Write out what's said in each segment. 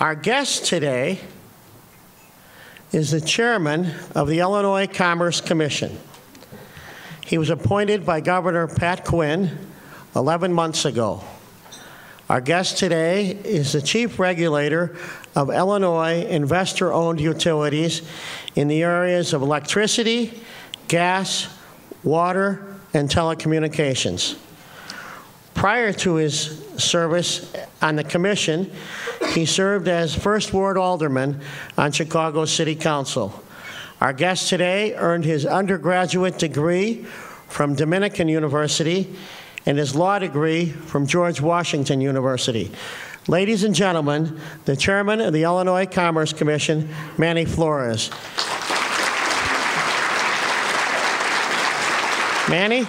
Our guest today is the chairman of the Illinois Commerce Commission. He was appointed by Governor Pat Quinn 11 months ago. Our guest today is the chief regulator of Illinois investor-owned utilities in the areas of electricity, gas, water, and telecommunications. Prior to his service on the commission, he served as First Ward Alderman on Chicago City Council. Our guest today earned his undergraduate degree from Dominican University and his law degree from George Washington University. Ladies and gentlemen, the chairman of the Illinois Commerce Commission, Manuel Flores. Manny?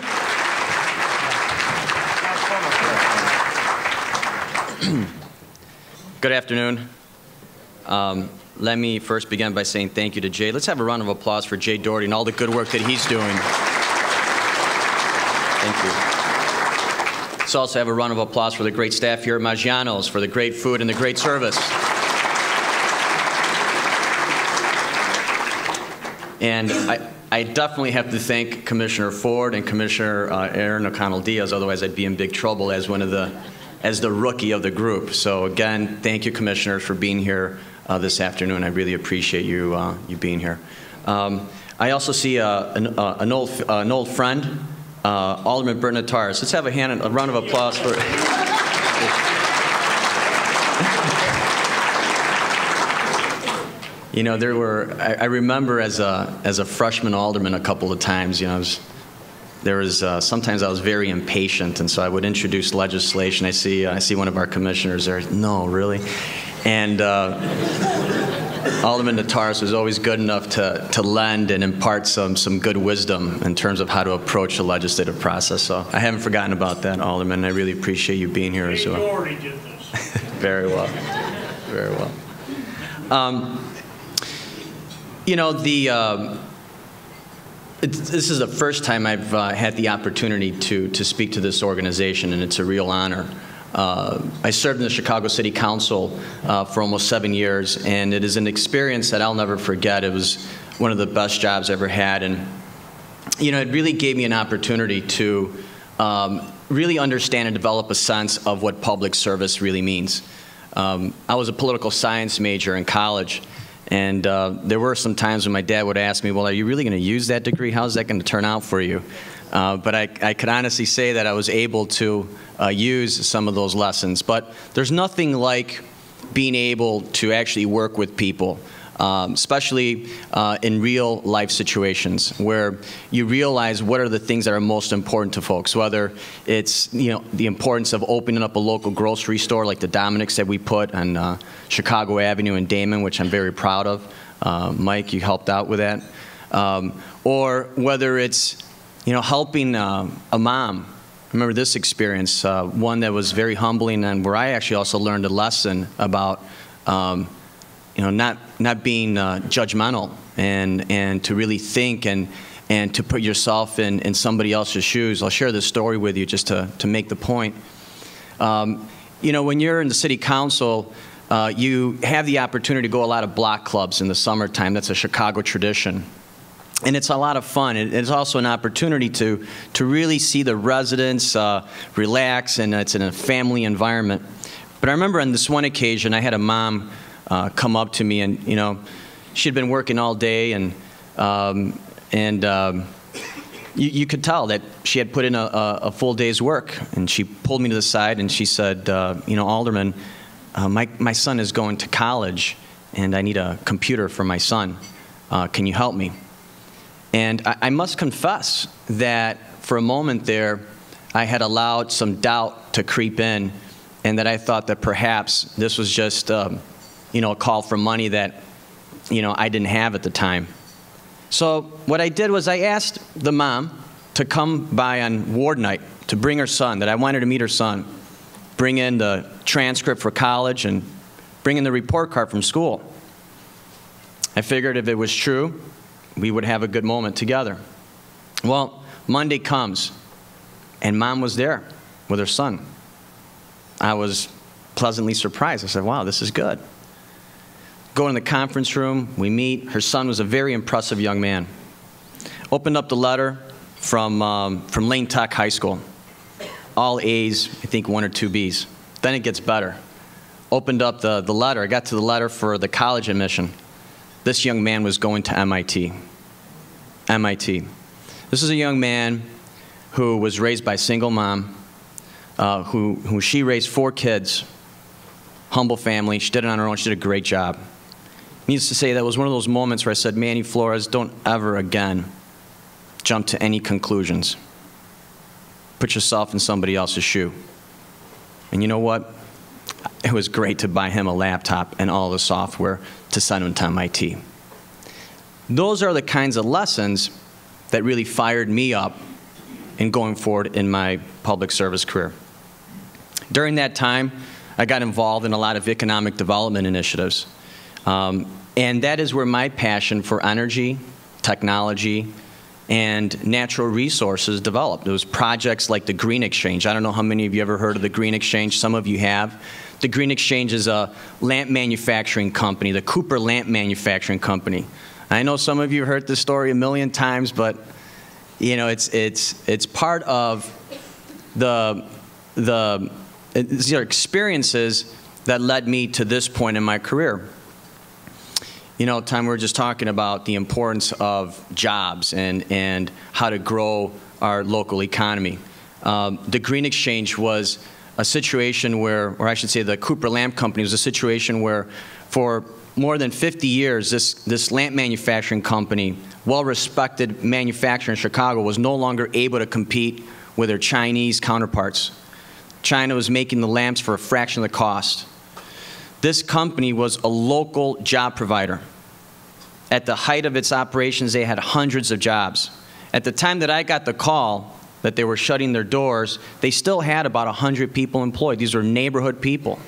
Good afternoon. Let me first begin by saying thank you to Jay. Let's have a round of applause for Jay Doherty and all the good work that he's doing. Thank you. Let's also have a round of applause for the great staff here at Maggiano's, for the great food and the great service. And I definitely have to thank Commissioner Ford and Commissioner Aaron O'Connell-Diaz, otherwise I'd be in big trouble as the rookie of the group. So again, thank you, commissioners, for being here this afternoon. I really appreciate you being here. I also see an old friend, Alderman Bert Nataris. Let's have a round of applause for. You know, I remember as a freshman alderman a couple of times. You know, sometimes I was very impatient, and so I would introduce legislation. I see one of our commissioners there. No, really? And Alderman Nataris was always good enough to lend and impart some good wisdom in terms of how to approach the legislative process. So I haven't forgotten about that, Alderman. I really appreciate you being here as well. You already did this. Very well. Very well. You know, this is the first time I've had the opportunity to speak to this organization, and it's a real honor. I served in the Chicago City Council for almost 7 years, and it is an experience that I'll never forget. It was one of the best jobs I ever had, and you know, it really gave me an opportunity to really understand and develop a sense of what public service really means. I was a political science major in college. And there were some times when my dad would ask me, well, are you really going to use that degree? How's that going to turn out for you? But I could honestly say that I was able to use some of those lessons. But there's nothing like being able to actually work with people, especially in real life situations where you realize what are the things that are most important to folks, whether it's the importance of opening up a local grocery store like the Dominic's that we put on Chicago Avenue in Damon, which I'm very proud of. Mike, you helped out with that. Or whether it's helping a mom. I remember this experience, one that was very humbling, and where I actually also learned a lesson about not being judgmental and to really think and to put yourself in somebody else's shoes. I'll share this story with you just to make the point. When you're in the city council, you have the opportunity to go a lot of block clubs in the summertime. That's a Chicago tradition. And it's a lot of fun. It's also an opportunity to really see the residents relax, and it's in a family environment. But I remember on this one occasion, I had a mom come up to me, and she had been working all day, and you could tell that she had put in a full day's work. And she pulled me to the side, and she said, Alderman, my son is going to college, and I need a computer for my son. Can you help me? And I must confess that for a moment there, I had allowed some doubt to creep in, and that I thought that perhaps this was just a call for money that I didn't have at the time. So what I did was I asked the mom to come by on ward night to bring her son, that I wanted to meet her son, bring in the transcript for college, and bring in the report card from school. I figured if it was true, we would have a good moment together. Well, Monday comes, and Mom was there with her son. I was pleasantly surprised. I said, wow, this is good. Go in the conference room, we meet. Her son was a very impressive young man. Opened up the letter from Lane Tech High School. All A's, I think 1 or 2 B's. Then it gets better. Opened up the letter. I got to the letter for the college admission. This young man was going to MIT. MIT. This is a young man who was raised by a single mom, who she raised 4 kids, humble family. She did it on her own. She did a great job. Needless to say, that was one of those moments where I said, Manny Flores, don't ever again jump to any conclusions. Put yourself in somebody else's shoe. And you know what? It was great to buy him a laptop and all the software to send him to MIT. Those are the kinds of lessons that really fired me up in going forward in my public service career. During that time, I got involved in a lot of economic development initiatives. And that is where my passion for energy, technology, and natural resources developed. It was projects like the Green Exchange. I don't know how many of you ever heard of the Green Exchange. Some of you have. The Green Exchange is a lamp manufacturing company, the Cooper Lamp Manufacturing Company. I know some of you have heard this story a million times, but you know, it's part of these are experiences that led me to this point in my career. You know, Tom, we were just talking about the importance of jobs and how to grow our local economy. The Green Exchange was a situation where, or I should say the Cooper Lamp Company was a situation where for more than 50 years, this lamp manufacturing company, well-respected manufacturer in Chicago, was no longer able to compete with their Chinese counterparts. China was making the lamps for a fraction of the cost. This company was a local job provider. At the height of its operations, they had hundreds of jobs. At the time that I got the call that they were shutting their doors, they still had about 100 people employed. These were neighborhood people.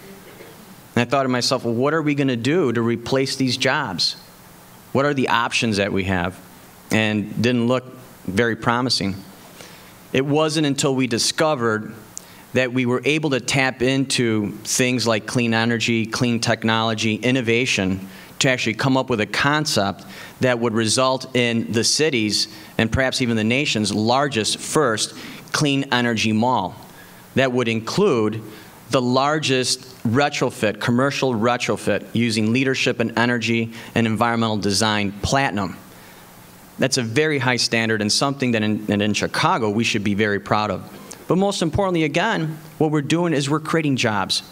And I thought to myself, well, what are we going to do to replace these jobs? What are the options that we have? And didn't look very promising. It wasn't until we discovered that we were able to tap into things like clean energy, clean technology, innovation, to actually come up with a concept that would result in the city's and perhaps even the nation's largest first clean energy mall. That would include the largest retrofit, commercial retrofit, using leadership in energy and environmental design, platinum. That's a very high standard and something that in Chicago we should be very proud of. But most importantly, again, what we're doing is we're creating jobs.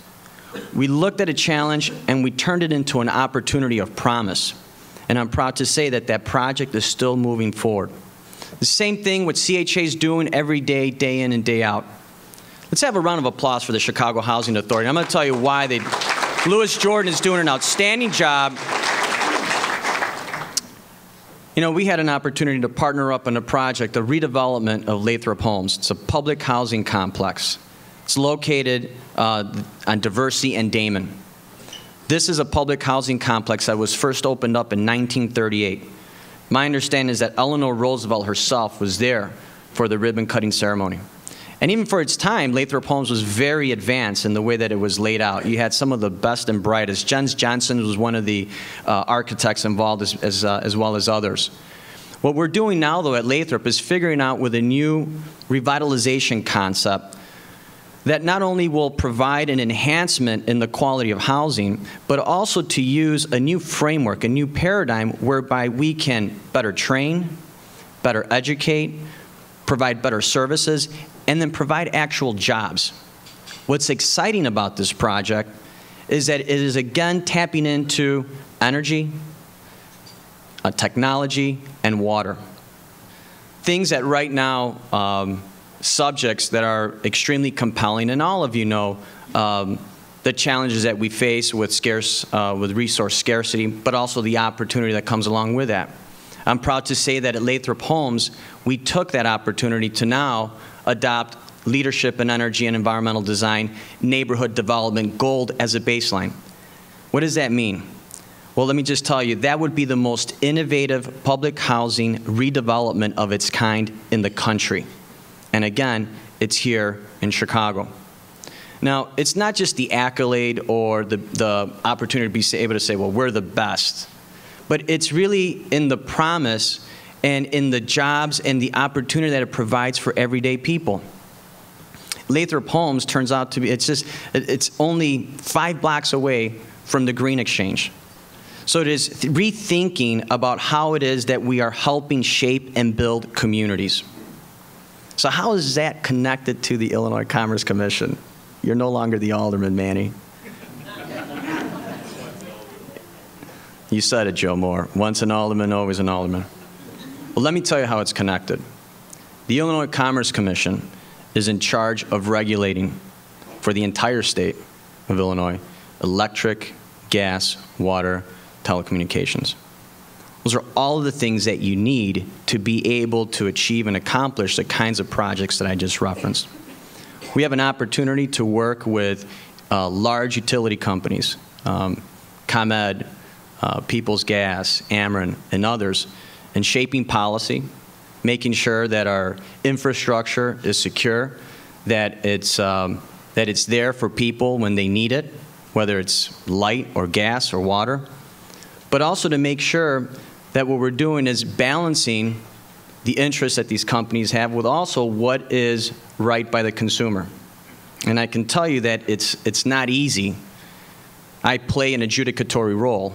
We looked at a challenge and we turned it into an opportunity of promise. And I'm proud to say that that project is still moving forward. The same thing what CHA is doing every day, day in and day out. Let's have a round of applause for the Chicago Housing Authority. I'm going to tell you why Louis Jordan is doing an outstanding job. You know, we had an opportunity to partner up on a project, the redevelopment of Lathrop Homes. It's a public housing complex. It's located on Diversey and Damon. This is a public housing complex that was first opened up in 1938. My understanding is that Eleanor Roosevelt herself was there for the ribbon-cutting ceremony. And even for its time, Lathrop Homes was very advanced in the way that it was laid out. You had some of the best and brightest. Jens Johnson was one of the architects involved as well as others. What we're doing now, though, at Lathrop is figuring out with a new revitalization concept that not only will provide an enhancement in the quality of housing, but also to use a new framework, a new paradigm whereby we can better train, better educate, provide better services, and then provide actual jobs. What's exciting about this project is that it is again tapping into energy, technology, and water. Things that right now, subjects that are extremely compelling, and all of you know the challenges that we face with resource scarcity, but also the opportunity that comes along with that. I'm proud to say that at Lathrop Homes, we took that opportunity to now adopt leadership in energy and environmental design, neighborhood development, gold as a baseline. What does that mean? Well, let me just tell you, that would be the most innovative public housing redevelopment of its kind in the country. And again, it's here in Chicago. Now, it's not just the accolade or the opportunity to be able to say, well, we're the best, but it's really in the promise and in the jobs and the opportunity that it provides for everyday people. Lathrop Homes turns out to be, it's only 5 blocks away from the Green Exchange. So it is rethinking about how it is that we are helping shape and build communities. So how is that connected to the Illinois Commerce Commission? You're no longer the alderman, Manny. You said it, Joe Moore. Once an alderman, always an alderman. Well, let me tell you how it's connected. The Illinois Commerce Commission is in charge of regulating for the entire state of Illinois electric, gas, water, telecommunications. Those are all of the things that you need to be able to achieve and accomplish the kinds of projects that I just referenced. We have an opportunity to work with large utility companies, ComEd, Peoples Gas, Ameren, and others, in shaping policy, making sure that our infrastructure is secure, that it's there for people when they need it, whether it's light or gas or water, but also to make sure that what we're doing is balancing the interests that these companies have with also what is right by the consumer. And I can tell you that it's not easy. I play an adjudicatory role.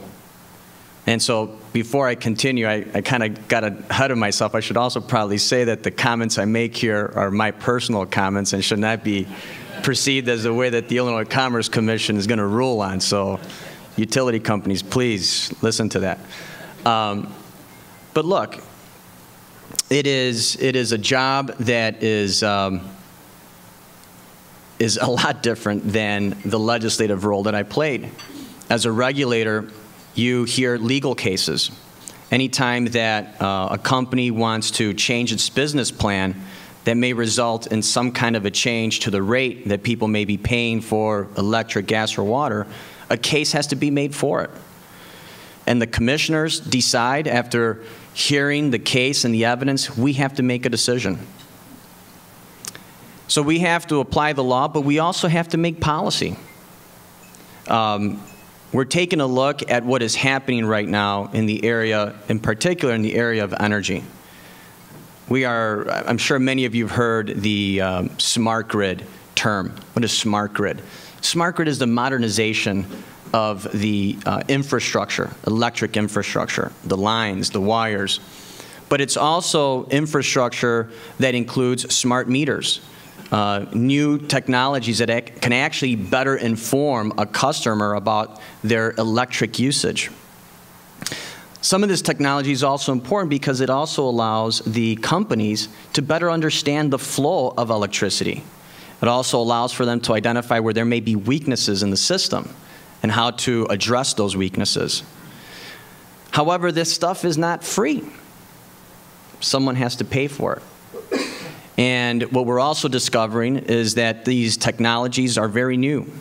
And so before I continue, I kind of got ahead of myself. I should also probably say that the comments I make here are my personal comments and should not be perceived as the way that the Illinois Commerce Commission is going to rule on. So utility companies, please listen to that. But look, it is a job that is a lot different than the legislative role that I played. As a regulator, you hear legal cases. Anytime that a company wants to change its business plan that may result in some kind of a change to the rate that people may be paying for electric, gas, or water, a case has to be made for it. And the commissioners decide, after hearing the case and the evidence, we have to make a decision. So we have to apply the law, but we also have to make policy. We're taking a look at what is happening right now in the area, in particular in the area of energy. We are, I'm sure many of you have heard the smart grid term. What is smart grid? Smart grid is the modernization of the infrastructure, electric infrastructure, the lines, the wires. But it's also infrastructure that includes smart meters, new technologies that can actually better inform a customer about their electric usage. Some of this technology is also important because it also allows the companies to better understand the flow of electricity. It also allows for them to identify where there may be weaknesses in the system and how to address those weaknesses. However, this stuff is not free. Someone has to pay for it. And what we're also discovering is that these technologies are very new.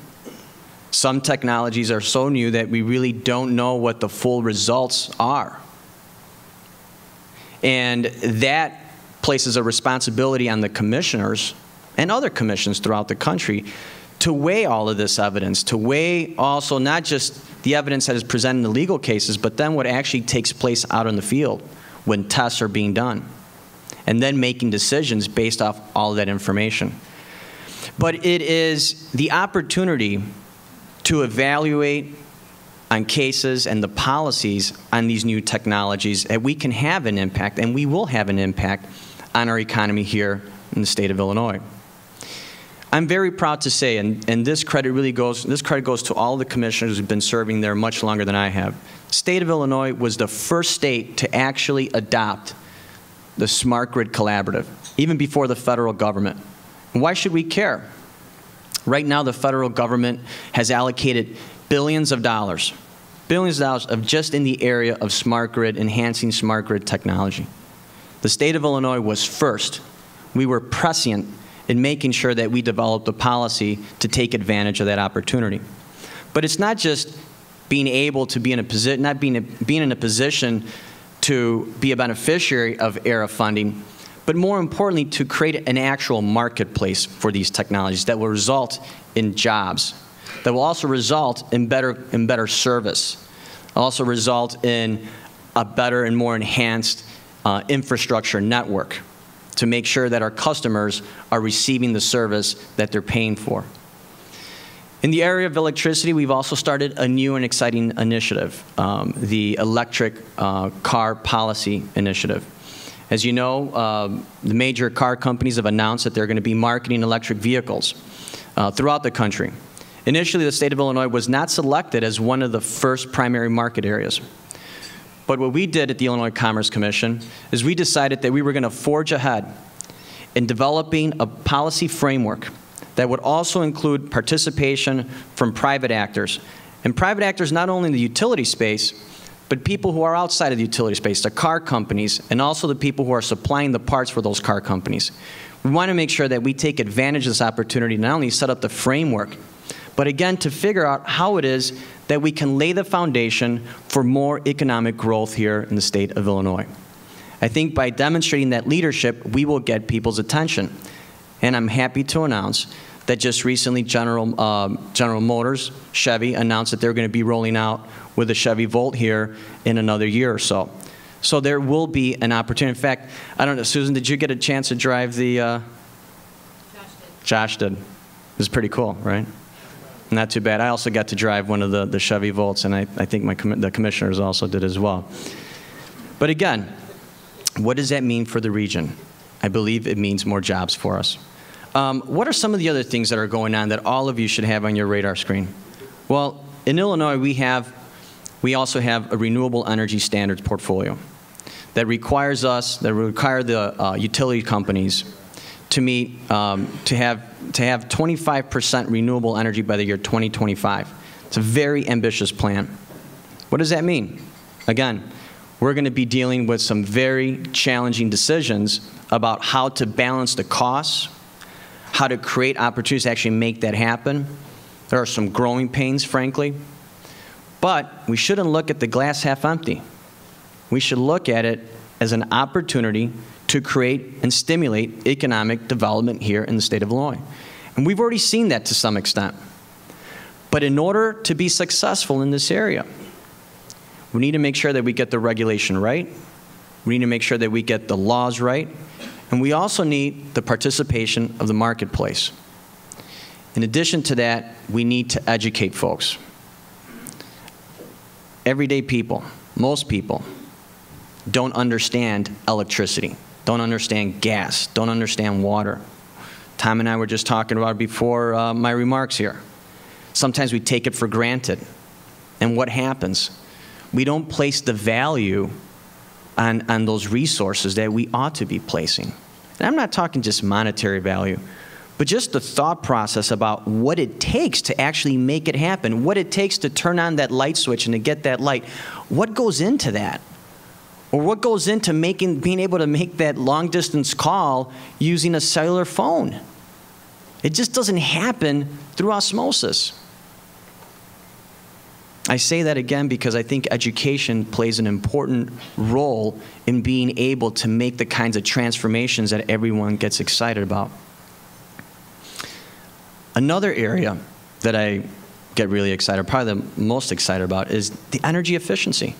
Some technologies are so new that we really don't know what the full results are. And that places a responsibility on the commissioners and other commissions throughout the country to weigh all of this evidence, to weigh also not just the evidence that is presented in the legal cases, but then what actually takes place out in the field when tests are being done, and then making decisions based off all of that information. But it is the opportunity to evaluate on cases and the policies on these new technologies that we can have an impact, and we will have an impact on our economy here in the state of Illinois. I'm very proud to say, and this credit goes to all the commissioners who've been serving there much longer than I have. The state of Illinois was the first state to actually adopt the Smart Grid Collaborative, even before the federal government. And why should we care? Right now, the federal government has allocated billions of dollars of just in the area of smart grid, enhancing smart grid technology. The state of Illinois was first. We were prescient in making sure that we developed a policy to take advantage of that opportunity. But it's not just being able to be in a position, being in a position to be a beneficiary of ERA funding, but more importantly, to create an actual marketplace for these technologies that will result in jobs, that will also result in better service, also result in a better and more enhanced infrastructure network to make sure that our customers are receiving the service that they're paying for. In the area of electricity, we've also started a new and exciting initiative, the Electric Car Policy Initiative. As you know, the major car companies have announced that they're going to be marketing electric vehicles throughout the country. Initially, the state of Illinois was not selected as one of the first primary market areas. But what we did at the Illinois Commerce Commission is we decided that we were going to forge ahead in developing a policy framework that would also include participation from private actors. And private actors not only in the utility space, but people who are outside of the utility space, the car companies, and also the people who are supplying the parts for those car companies. We want to make sure that we take advantage of this opportunity, not only set up the framework, but again, to figure out how it is that we can lay the foundation for more economic growth here in the state of Illinois. I think by demonstrating that leadership, we will get people's attention. And I'm happy to announce that just recently General Motors, Chevy, announced that they're going to be rolling out with the Chevy Volt here in another year or so. So there will be an opportunity. In fact, I don't know, Susan, did you get a chance to drive the... Josh did. It was pretty cool, right? Not too bad. I also got to drive one of the Chevy Volts, and I think the commissioners also did as well. But again, what does that mean for the region? I believe it means more jobs for us. What are some of the other things that are going on that all of you should have on your radar screen? Well, in Illinois, we also have a renewable energy standards portfolio that requires the utility companies to meet, to have 25% renewable energy by the year 2025. It's a very ambitious plan. What does that mean? Again, we're going to be dealing with some very challenging decisions about how to balance the costs, how to create opportunities to actually make that happen. There are some growing pains, frankly. But we shouldn't look at the glass half empty. We should look at it as an opportunity to create and stimulate economic development here in the state of Illinois. And we've already seen that to some extent. But in order to be successful in this area, we need to make sure that we get the regulation right. We need to make sure that we get the laws right. And we also need the participation of the marketplace. In addition to that, we need to educate folks. Everyday people, most people, don't understand electricity, don't understand gas, don't understand water. Tom and I were just talking about it before my remarks here. Sometimes we take it for granted. And what happens? We don't place the value on those resources that we ought to be placing. And I'm not talking just monetary value, but just the thought process about what it takes to actually make it happen, what it takes to turn on that light switch and to get that light. What goes into that? Or what goes into being able to make that long-distance call using a cellular phone? It just doesn't happen through osmosis. I say that again because I think education plays an important role in being able to make the kinds of transformations that everyone gets excited about. Another area that I get really excited, probably the most excited about, is the energy efficiency.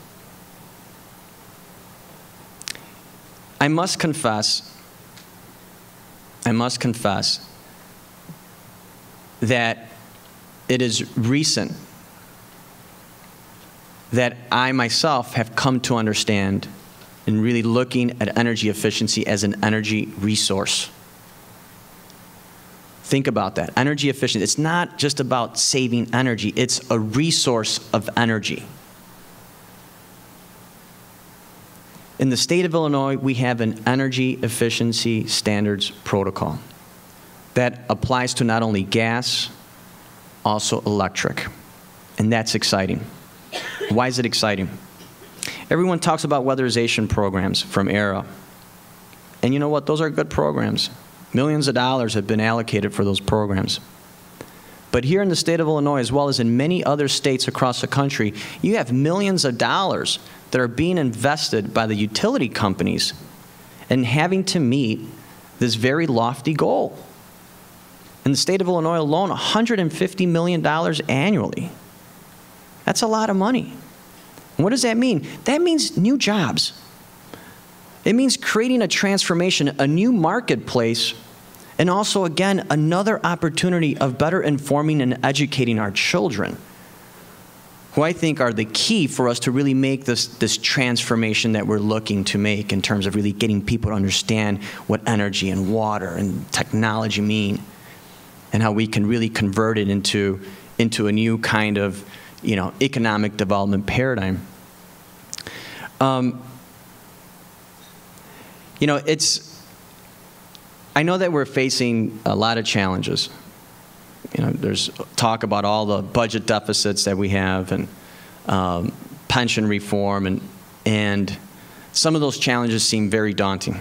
I must confess that it is recent that I myself have come to understand in really looking at energy efficiency as an energy resource. Think about that. Energy efficiency. It's not just about saving energy. It's a resource of energy. In the state of Illinois, we have an energy efficiency standards protocol that applies to not only gas, also electric. And that's exciting. Why is it exciting? Everyone talks about weatherization programs from ERA. And you know what? Those are good programs. Millions of dollars have been allocated for those programs. But here in the state of Illinois, as well as in many other states across the country, you have millions of dollars that are being invested by the utility companies and having to meet this very lofty goal. In the state of Illinois alone, $150 million annually. That's a lot of money. What does that mean? That means new jobs. It means creating a transformation, a new marketplace, and also, again, another opportunity of better informing and educating our children, who I think are the key for us to really make this transformation that we're looking to make in terms of really getting people to understand what energy and water and technology mean, and how we can really convert it into a new kind of, economic development paradigm. I know that we're facing a lot of challenges. There's talk about all the budget deficits that we have, and pension reform, and some of those challenges seem very daunting.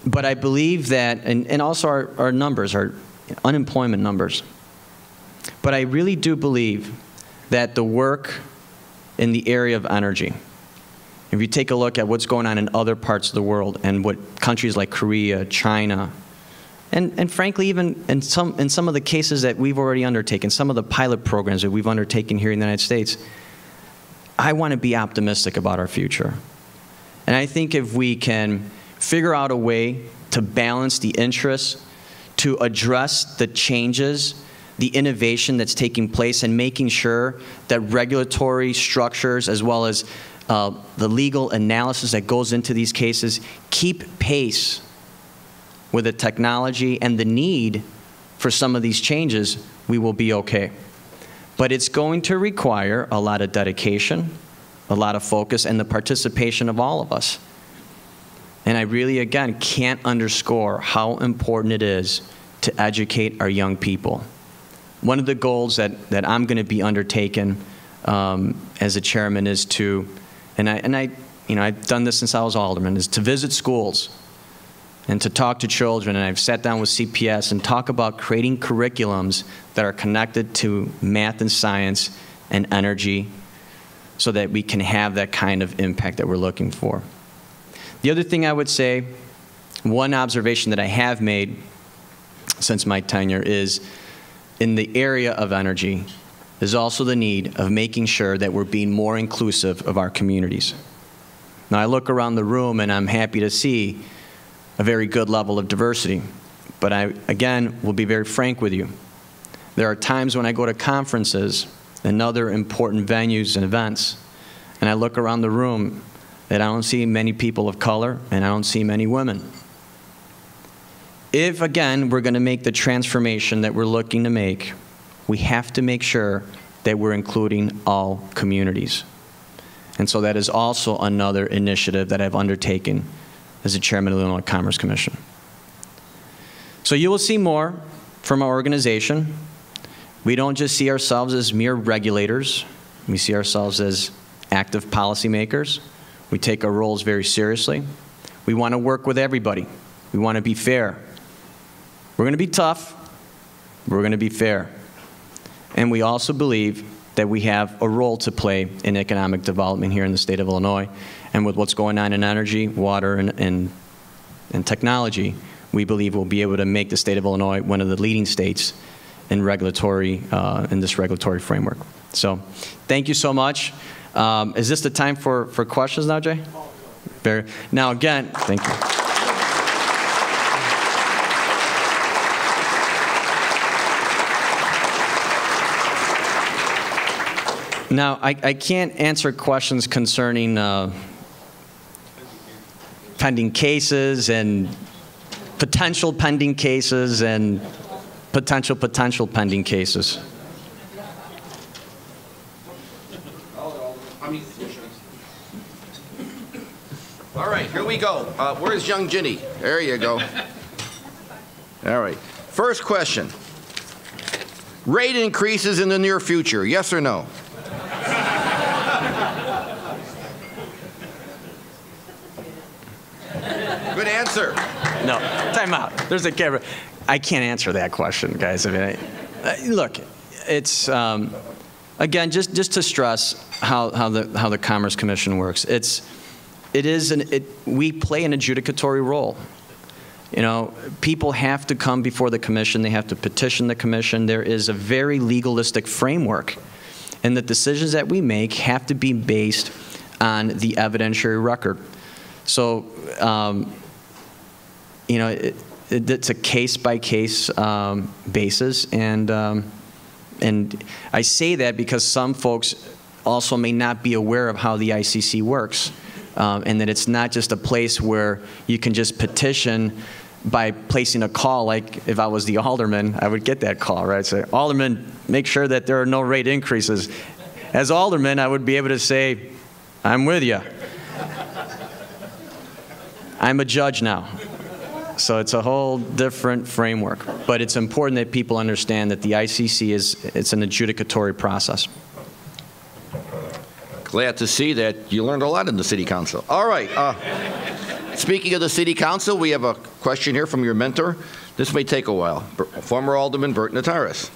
But I believe that, and also our numbers, our unemployment numbers, but I really do believe that the work in the area of energy, if you take a look at what's going on in other parts of the world and what countries like Korea, China, and frankly even in some of the cases that we've already undertaken, some of the pilot programs that we've undertaken here in the United States, I want to be optimistic about our future. And I think if we can figure out a way to balance the interests, to address the changes, the innovation that's taking place, and making sure that regulatory structures as well as the legal analysis that goes into these cases keep pace with the technology and the need for some of these changes, we will be okay. But it's going to require a lot of dedication, a lot of focus, and the participation of all of us. And I really, again, can't underscore how important it is to educate our young people. One of the goals that I'm going to be undertaking as a chairman is to, and I've done this since I was alderman, is to visit schools and to talk to children. And I've sat down with CPS and talk about creating curriculums that are connected to math and science and energy, so that we can have that kind of impact that we're looking for. The other thing I would say, one observation that I have made since my tenure is, in the area of energy, is also the need of making sure that we're being more inclusive of our communities. Now, I look around the room and I'm happy to see a very good level of diversity. But I, again, will be very frank with you. There are times when I go to conferences and other important venues and events, and I look around the room that I don't see many people of color and I don't see many women. If, again, we're going to make the transformation that we're looking to make, we have to make sure that we're including all communities. And so that is also another initiative that I've undertaken as the chairman of the Illinois Commerce Commission. So you will see more from our organization. We don't just see ourselves as mere regulators. We see ourselves as active policymakers. We take our roles very seriously. We want to work with everybody. We want to be fair. We're going to be tough. We're going to be fair. And we also believe that we have a role to play in economic development here in the state of Illinois. And with what's going on in energy, water, and technology, we believe we'll be able to make the state of Illinois one of the leading states in regulatory, in this regulatory framework. So thank you so much. Is this the time for questions now, Jay? Now again, thank you. Now, I can't answer questions concerning pending cases and potential pending cases and potential pending cases. All right, here we go. Where's young Ginny? There you go. All right. First question. Rate increases in the near future, yes or no? Good answer. No, time out. There's a camera. I can't answer that question, guys. I mean, look, it's again just to stress how the Commerce Commission works. we play an adjudicatory role. You know, people have to come before the commission. They have to petition the commission. There is a very legalistic framework, and the decisions that we make have to be based on the evidentiary record. So, you know, it's a case-by-case basis, and I say that because some folks also may not be aware of how the ICC works, and that it's not just a place where you can just petition by placing a call. Like if I was the alderman, I would get that call, right? Say, alderman, make sure that there are no rate increases. As alderman, I would be able to say, I'm with you. I'm a judge now. So it's a whole different framework. But it's important that people understand that the ICC it's an adjudicatory process. Glad to see that you learned a lot in the City Council. All right. Speaking of the City Council, we have a question here from your mentor. This may take a while. Former Alderman Bert Notaris.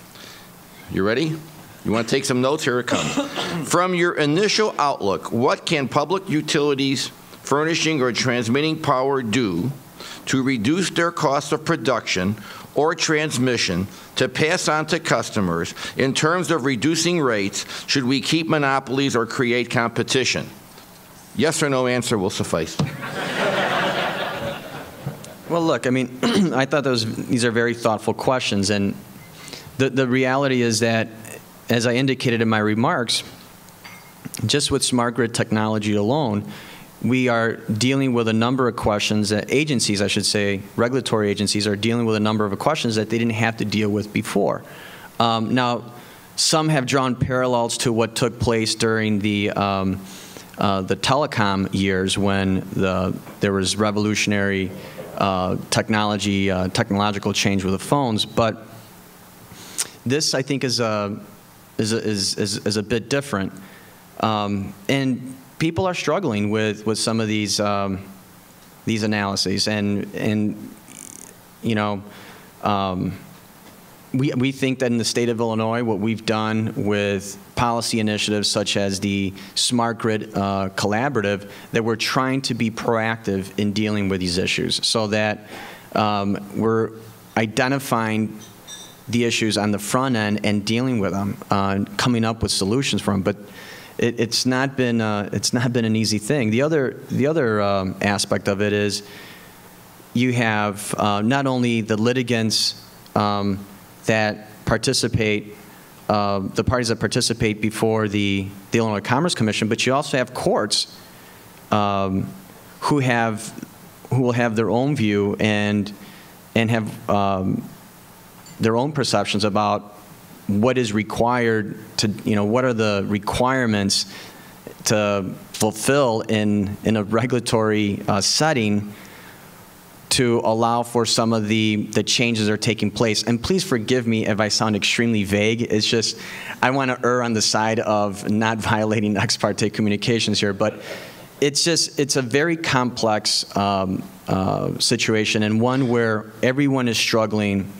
You ready? You want to take some notes? Here it comes. From your initial outlook, what can public utilities furnishing or transmitting power do to reduce their cost of production or transmission to pass on to customers in terms of reducing rates? Should we keep monopolies or create competition? Yes or no answer will suffice. Well, look, I mean, I thought these are very thoughtful questions, and the reality is that, as I indicated in my remarks, just with smart grid technology alone, we are dealing with a number of questions that agencies, I should say, regulatory agencies, are dealing with a number of questions that they didn't have to deal with before. Now, some have drawn parallels to what took place during the telecom years when there was revolutionary technological change with the phones, but this, I think, is a bit different, and people are struggling with some of these analyses, and you know, we think that in the state of Illinois, what we've done with policy initiatives such as the Smart Grid Collaborative, that we're trying to be proactive in dealing with these issues, so that we're identifying the issues on the front end and dealing with them, coming up with solutions for them. But it's not been an easy thing. The other aspect of it is you have not only the litigants that participate, the parties that participate before the Illinois Commerce Commission, but you also have courts who will have their own view and have their own perceptions about what is required to, what are the requirements to fulfill in a regulatory setting to allow for some of the changes that are taking place. And please forgive me if I sound extremely vague. It's just, I want to err on the side of not violating ex parte communications here, but it's a very complex situation, and one where everyone is struggling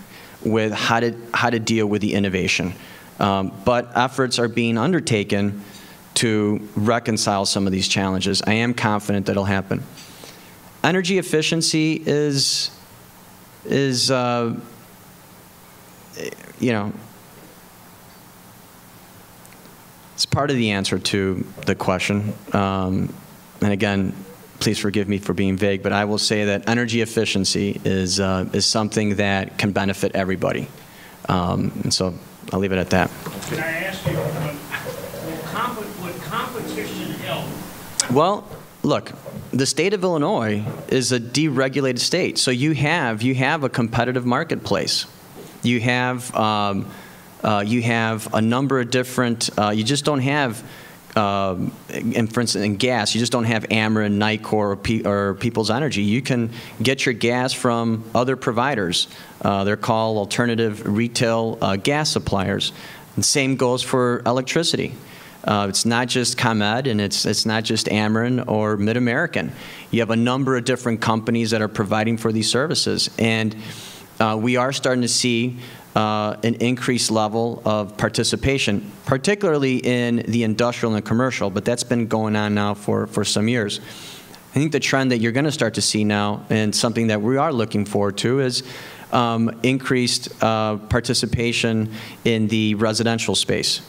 with how to deal with the innovation. But efforts are being undertaken to reconcile some of these challenges. I am confident that it'll happen. Energy efficiency is it's part of the answer to the question. And again, please forgive me for being vague, but I will say that energy efficiency is something that can benefit everybody. And so I'll leave it at that. Can I ask you, would competition help? Well, look, the state of Illinois is a deregulated state, so you have a competitive marketplace. You have a number of different. You just don't have. And for instance, in gas, you just don't have Ameren, Nicor, or People's Energy. You can get your gas from other providers. They're called alternative retail gas suppliers. And same goes for electricity. It's not just ComEd, and it's not just Ameren or Mid-American. You have a number of different companies that are providing for these services. And we are starting to see an increased level of participation, particularly in the industrial and commercial, but that's been going on now for some years. I think the trend that you're going to start to see now, and something that we are looking forward to, is increased participation in the residential space.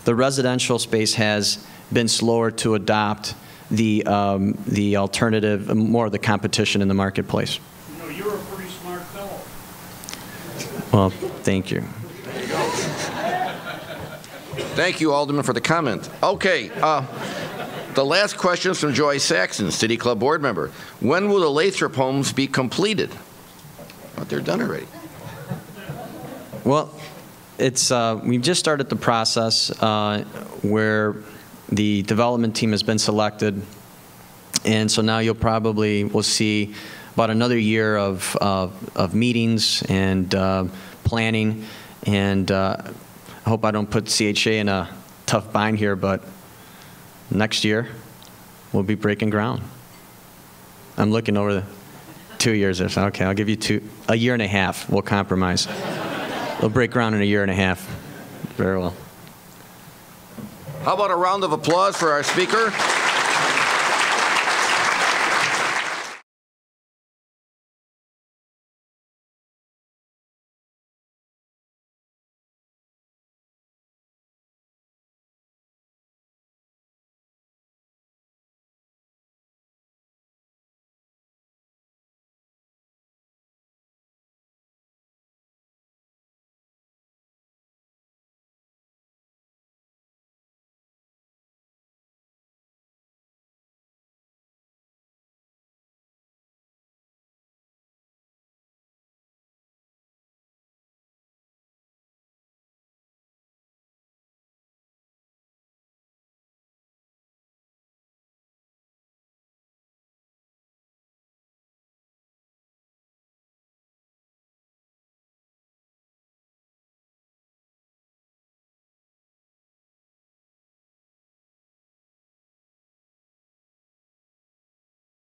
The residential space has been slower to adopt the alternative, more of the competition in the marketplace. You know, you're a pretty smart fellow. Well, thank you. Thank you, Alderman, for the comment. Okay, the last question is from Joy Saxon, City Club board member. When will the Lathrop homes be completed? But they're done already. Well, it's we've just started the process where the development team has been selected, and so now we'll see about another year of meetings and planning, and I hope I don't put CHA in a tough bind here, but next year we'll be breaking ground. I'm looking over the 2 years or so. Okay, I'll give you a year and a half. We'll compromise. We'll break ground in a year and a half. Very well. How about a round of applause for our speaker?